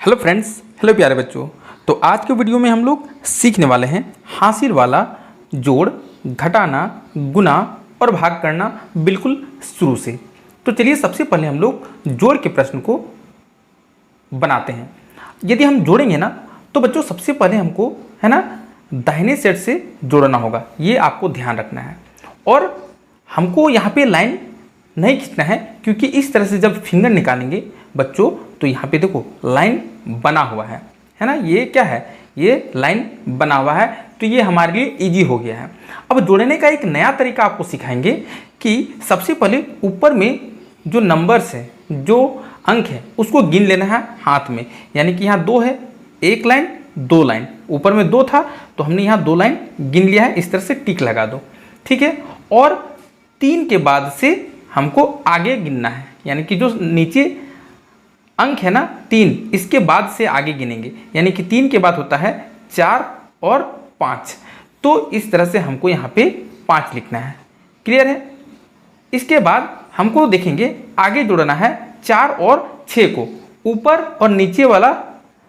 Hello friends, hello प्यारे बच्चों। तो आज के वीडियो में हम लोग सीखने वाले हैं हासिल वाला जोड़, घटाना, गुना और भाग करना बिल्कुल शुरू से। तो चलिए सबसे पहले हम लोग जोड़ के प्रश्न को बनाते हैं। यदि हम जोड़ेंगे ना तो बच्चों सबसे पहले हमको है ना दाहिने साइड से जोड़ना होगा, ये आपको ध्यान रखना है। और हमको यहाँ पे लाइन नहीं खींचना है, क्योंकि इस तरह से जब फिंगर निकालेंगे बच्चों तो यहाँ पे देखो लाइन बना हुआ है ना, ये क्या है, ये लाइन बना हुआ है। तो ये हमारे लिए इजी हो गया है। अब जोड़ने का एक नया तरीका आपको सिखाएंगे कि सबसे पहले ऊपर में जो नंबर्स है, जो अंक है, उसको गिन लेना है हाथ में। यानी कि यहाँ 2 है, 1 लाइन 2 लाइन, ऊपर में 2 था तो हमने यहाँ 2 लाइन गिन लिया है। इस तरह से टिक लगा दो, ठीक है। और 3 के बाद से हमको आगे गिनना है, यानी कि जो नीचे अंक है ना 3, इसके बाद से आगे गिनेंगे। यानी कि 3 के बाद होता है 4 और 5। तो इस तरह से हमको यहाँ पे 5 लिखना है। क्लियर है। इसके बाद हमको देखेंगे आगे जोड़ना है 4 और 6 को, ऊपर और नीचे वाला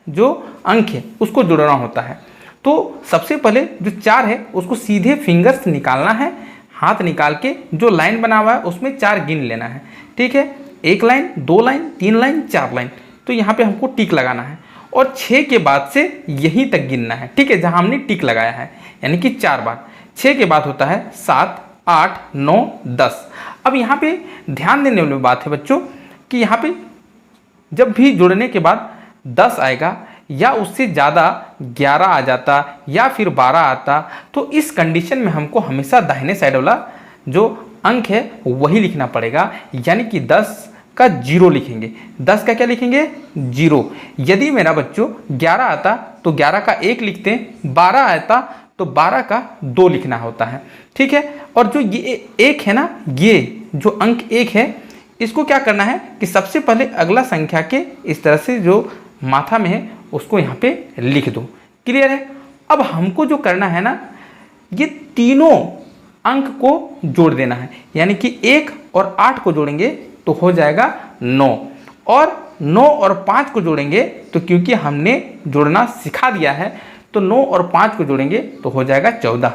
जो अंक है उसको जोड़ना होता है। तो सबसे पहले जो 4 है उसको सीधे फिंगर्स निकालना है, हाथ निकाल के जो लाइन बना हुआ है उसमें 4 गिन लेना है, ठीक है। 1 लाइन 2 लाइन 3 लाइन 4 लाइन, तो यहाँ पे हमको टिक लगाना है। और 6 के बाद से यहीं तक गिनना है, ठीक है, जहाँ हमने टिक लगाया है, यानी कि 4 बार। 6 के बाद होता है 7 8 9 10। अब यहाँ पे ध्यान देने वाली बात है बच्चों कि यहाँ पे जब भी जोड़ने के बाद 10 आएगा या उससे ज़्यादा 11 आ जाता या फिर 12 आता, तो इस कंडीशन में हमको हमेशा दाहिने साइड वाला जो अंक है वही लिखना पड़ेगा। यानी कि 10 का 0 लिखेंगे। 10 का क्या लिखेंगे? 0। यदि मेरा बच्चों 11 आता तो 11 का 1 लिखते हैं, 12 आता तो 12 का 2 लिखना होता है, ठीक है। और जो ये 1 है ना, ये जो अंक 1 है, इसको क्या करना है कि सबसे पहले अगला संख्या के इस तरह से जो माथा में है उसको यहाँ पे लिख दो। क्लियर है। अब हमको जो करना है ना, ये तीनों अंक को जोड़ देना है। यानी कि 1 और 8 को जोड़ेंगे तो हो जाएगा 9, और 9 और 5 को जोड़ेंगे तो क्योंकि हमने जोड़ना सिखा दिया है तो 9 और 5 को जोड़ेंगे तो हो जाएगा 14।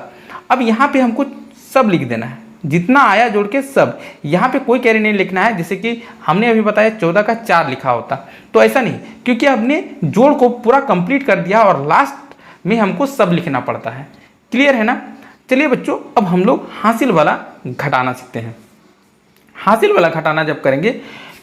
अब यहाँ पे हमको सब लिख देना है, जितना आया जोड़ के सब। यहाँ पे कोई कैरी नहीं लिखना है, जैसे कि हमने अभी बताया 14 का 4 लिखा होता, तो ऐसा नहीं, क्योंकि हमने जोड़ को पूरा कंप्लीट कर दिया और लास्ट में हमको सब लिखना पड़ता है। क्लियर है ना। चलिए बच्चों, अब हम लोग हासिल वाला घटाना सीखते हैं। हासिल वाला घटाना जब करेंगे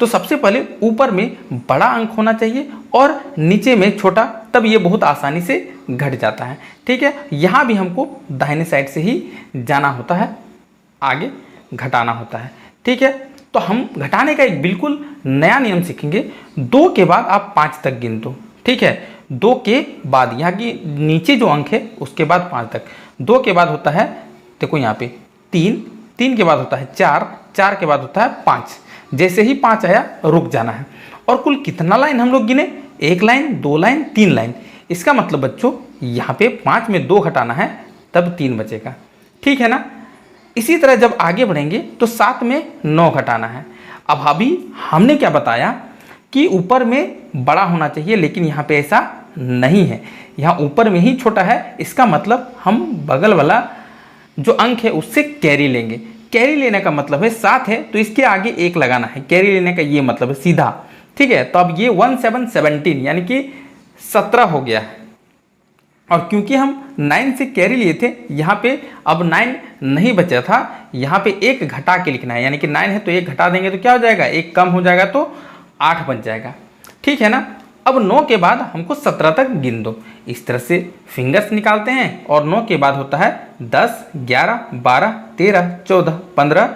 तो सबसे पहले ऊपर में बड़ा अंक होना चाहिए और नीचे में छोटा, तब ये बहुत आसानी से घट जाता है, ठीक है। यहाँ भी हमको दाहिने साइड से ही जाना होता है, आगे घटाना होता है, ठीक है। तो हम घटाने का एक बिल्कुल नया नियम सीखेंगे। 2 के बाद आप 5 तक गिन दो, ठीक है। 2 के बाद यहाँ की नीचे जो अंक है उसके बाद 5 तक। 2 के बाद होता है, देखो यहाँ पे 3, 3 के बाद होता है 4, 4 के बाद होता है 5। जैसे ही 5 आया रुक जाना है। और कुल कितना लाइन हम लोग गिने? 1 लाइन 2 लाइन 3 लाइन। इसका मतलब बच्चों यहाँ पे 5 में 2 घटाना है, तब 3 बचेगा, ठीक है ना। इसी तरह जब आगे बढ़ेंगे तो 7 में 9 घटाना है। अब अभी हमने क्या बताया कि ऊपर में बड़ा होना चाहिए, लेकिन यहाँ पे ऐसा नहीं है, यहाँ ऊपर में ही छोटा है। इसका मतलब हम बगल वाला जो अंक है उससे कैरी लेंगे। कैरी लेने का मतलब है 7 है तो इसके आगे 1 लगाना है, कैरी लेने का ये मतलब है सीधा, ठीक है। तो अब ये 1 7 17 यानी कि 17 हो गया है। और क्योंकि हम 9 से कैरी लिए थे, यहाँ पे अब 9 नहीं बचा था, यहाँ पे 1 घटा के लिखना है। यानी कि 9 है तो 1 घटा देंगे तो क्या हो जाएगा, 1 कम हो जाएगा तो 8 बच जाएगा, ठीक है ना। अब 9 के बाद हमको 17 तक गिन दो। इस तरह से फिंगर्स निकालते हैं और 9 के बाद होता है 10 11 12 13 14 15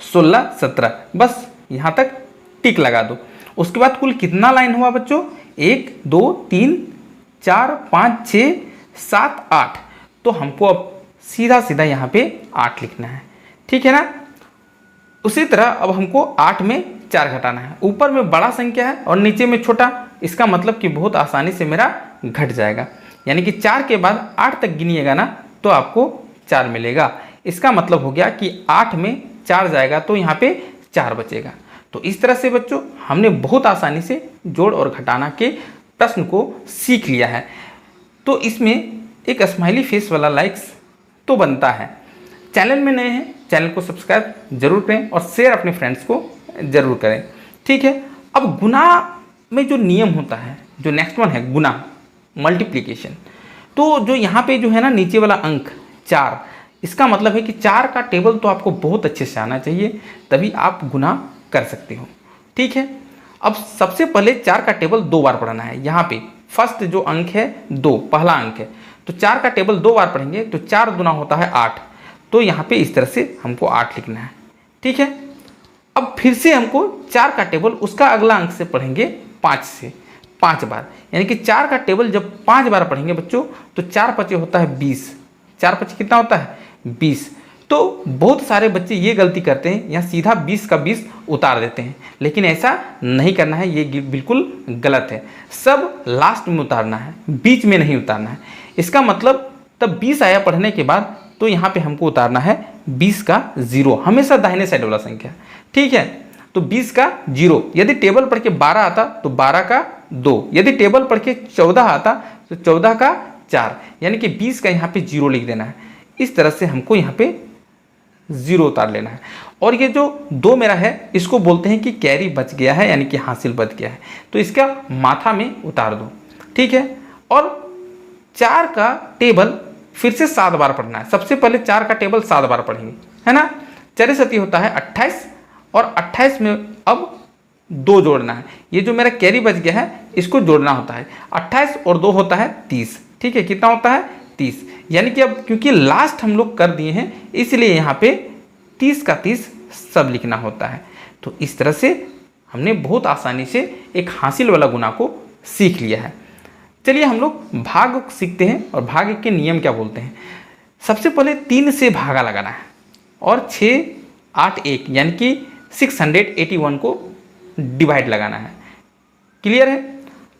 16 17। बस यहाँ तक टिक लगा दो। उसके बाद कुल कितना लाइन हुआ बच्चों? 1 2 3 4 5 6 7 8। तो हमको अब सीधा सीधा यहाँ पे 8 लिखना है, ठीक है ना। उसी तरह अब हमको 8 में 4 घटाना है। ऊपर में बड़ा संख्या है और नीचे में छोटा, इसका मतलब कि बहुत आसानी से मेरा घट जाएगा। यानी कि 4 के बाद 8 तक गिनिएगा ना तो आपको 4 मिलेगा। इसका मतलब हो गया कि 8 में 4 जाएगा तो यहाँ पे 4 बचेगा। तो इस तरह से बच्चों हमने बहुत आसानी से जोड़ और घटाना के प्रश्न को सीख लिया है। तो इसमें एक स्माइली फेस वाला लाइक्स तो बनता है। चैनल में नए हैं, चैनल को सब्सक्राइब जरूर करें और शेयर अपने फ्रेंड्स को जरूर करें। ठीक है, अब गुना में जो नियम होता है, जो नेक्स्ट वन है गुना, मल्टीप्लिकेशन। तो जो यहाँ पे जो है ना नीचे वाला अंक 4, इसका मतलब है कि 4 का टेबल तो आपको बहुत अच्छे से आना चाहिए, तभी आप गुना कर सकते हो। ठीक है, अब सबसे पहले 4 का टेबल 2 बार पढ़ना है। यहाँ पे फर्स्ट जो अंक है 2, पहला अंक है, तो 4 का टेबल 2 बार पढ़ेंगे तो 4 दूना होता है 8। तो यहाँ पे इस तरह से हमको 8 लिखना है। ठीक है, अब फिर से हमको 4 का टेबल उसका अगला अंक से पढ़ेंगे 5 से 5 बार, यानी कि 4 का टेबल जब 5 बार पढ़ेंगे बच्चों तो 4 पचे होता है 20। 4 पचे कितना होता है 20। तो बहुत सारे बच्चे ये गलती करते हैं, यहाँ सीधा 20 का 20 उतार देते हैं, लेकिन ऐसा नहीं करना है, ये बिल्कुल गलत है। सब लास्ट में उतारना है, बीच में नहीं उतारना है। इसका मतलब तब 20 आया पढ़ने के बाद तो यहाँ पे हमको उतारना है 20 का 0, हमेशा दाहिने साइड वाला संख्या। ठीक है, तो 20 का 0, यदि टेबल पढ़ के 12 आता तो 12 का 2, यदि टेबल पढ़ के 14 आता तो 14 का 4, यानी कि 20 का यहाँ पे 0 लिख देना है। इस तरह से हमको यहाँ पे 0 उतार लेना है। और ये जो 2 मेरा है इसको बोलते हैं कि कैरी बच गया है, यानी कि हासिल बच गया है, तो इसका माथा में उतार दो। ठीक है, और 4 का टेबल फिर से 7 बार पढ़ना है। सबसे पहले 4 का टेबल 7 बार पढ़ेंगे, है ना। 4 सती होता है 28, और 28 में अब 2 जोड़ना है। ये जो मेरा कैरी बच गया है इसको जोड़ना होता है। 28 और 2 होता है 30। ठीक है, कितना होता है 30, यानी कि अब क्योंकि लास्ट हम लोग कर दिए हैं इसलिए यहाँ पे 30 का 30 सब लिखना होता है। तो इस तरह से हमने बहुत आसानी से एक हासिल वाला गुना को सीख लिया है। चलिए हम लोग भाग सीखते हैं, और भाग के नियम क्या बोलते हैं। सबसे पहले 3 से भागा लगाना है और 6, 8, 1 यानी कि 681 को डिवाइड लगाना है। क्लियर है।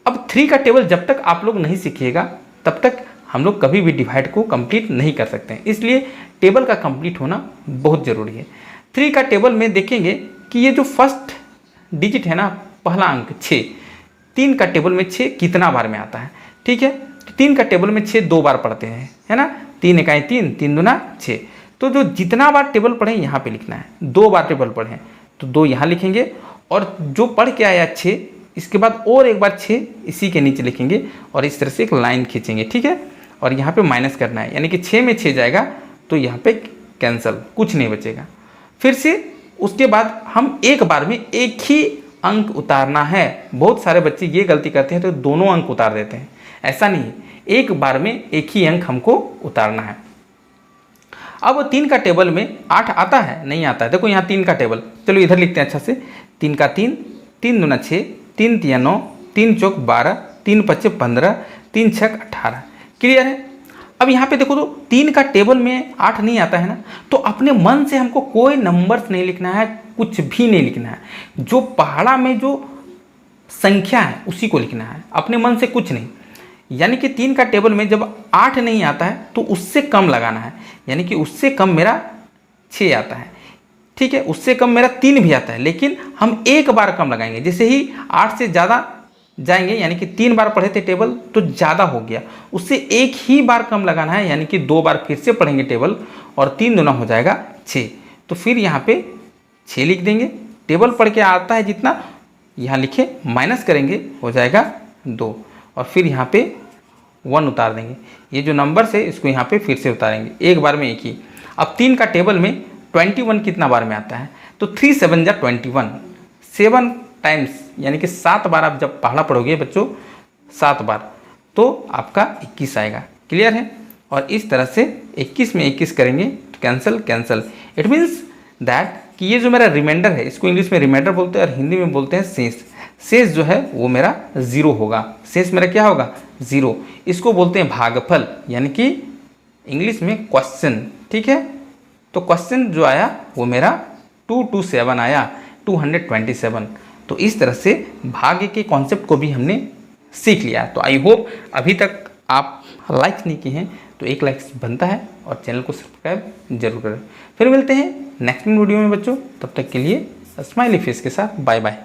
अब 3 का टेबल जब तक आप लोग नहीं सीखिएगा तब तक हम लोग कभी भी डिवाइड को कंप्लीट नहीं कर सकते हैं, इसलिए टेबल का कंप्लीट होना बहुत ज़रूरी है। 3 का टेबल में देखेंगे कि ये जो फर्स्ट डिजिट है ना, पहला अंक 6, 3 का टेबल में 6 कितना बार में आता है। ठीक है, तो 3 का टेबल में 6 2 बार पढ़ते हैं, है ना। 3 इकाई 3, 3 दूना 6। तो जो जितना बार टेबल पढ़े यहाँ पे लिखना है। 2 बार टेबल पढ़े तो 2 यहाँ लिखेंगे, और जो पढ़ के आया 6 इसके बाद और एक बार 6 इसी के नीचे लिखेंगे, और इस तरह से एक लाइन खींचेंगे। ठीक है, और यहाँ पे माइनस करना है, यानी कि 6 में 6 जाएगा तो यहाँ पे कैंसिल, कुछ नहीं बचेगा। फिर से उसके बाद हम एक बार में एक ही अंक उतारना है। बहुत सारे बच्चे ये गलती करते हैं तो दोनों अंक उतार देते हैं, ऐसा नहीं है, एक बार में एक ही अंक हमको उतारना है। अब 3 का टेबल में 8 आता है नहीं आता है। देखो यहाँ 3 का टेबल, चलो इधर लिखते हैं अच्छा से। 3 का 3, 3 दूना 6, 3 तिया 9, 3 चौक 12, 3 पच्चे 15, 3 छक 18। क्लियर है। अब यहाँ पे देखो तो 3 का टेबल में 8 नहीं आता है ना, तो अपने मन से हमको कोई नंबर्स नहीं लिखना है, कुछ भी नहीं लिखना है। जो पहाड़ा में जो संख्या है उसी को लिखना है, अपने मन से कुछ नहीं। यानी कि 3 का टेबल में जब 8 नहीं आता है तो उससे कम लगाना है, यानी कि उससे कम मेरा 6 आता है। ठीक है, उससे कम मेरा 3 भी आता है, लेकिन हम एक बार कम लगाएंगे। जैसे ही 8 से ज़्यादा जाएंगे, यानी कि 3 बार पढ़े थे टेबल तो ज़्यादा हो गया, उससे एक ही बार कम लगाना है, यानी कि 2 बार फिर से पढ़ेंगे टेबल, और 3 दूना हो जाएगा 6। तो फिर यहाँ पे 6 लिख देंगे। टेबल पढ़ के आता है जितना यहाँ लिखे, माइनस करेंगे हो जाएगा 2, और फिर यहाँ पे 1 उतार देंगे। ये जो नंबर है इसको यहाँ पे फिर से उतारेंगे, एक बार में एक ही। अब 3 का टेबल में 21 कितना बार में आता है, तो 3 7 जा 21, 7 टाइम्स, यानी कि 7 बार आप जब पहाड़ा पढ़ोगे बच्चों 7 बार, तो आपका 21 आएगा। क्लियर है। और इस तरह से 21 में 21 करेंगे तो cancel cancel. It means that कि ये जो मेरा रिमाइंडर है इसको इंग्लिश में रिमाइंडर बोलते हैं और हिंदी में बोलते हैं शेष। शेष जो है वो मेरा 0 होगा। शेष मेरा क्या होगा 0। इसको बोलते हैं भागफल, यानी कि इंग्लिश में क्वेश्चन। ठीक है, तो क्वेश्चन जो आया वो मेरा 227 आया, 227। तो इस तरह से भाग्य के कॉन्सेप्ट को भी हमने सीख लिया। तो आई होप अभी तक आप लाइक नहीं किए हैं तो एक लाइक बनता है, और चैनल को सब्सक्राइब जरूर करें। फिर मिलते हैं नेक्स्ट वीडियो में बच्चों, तब तक के लिए स्माइली फेस के साथ बाय बाय।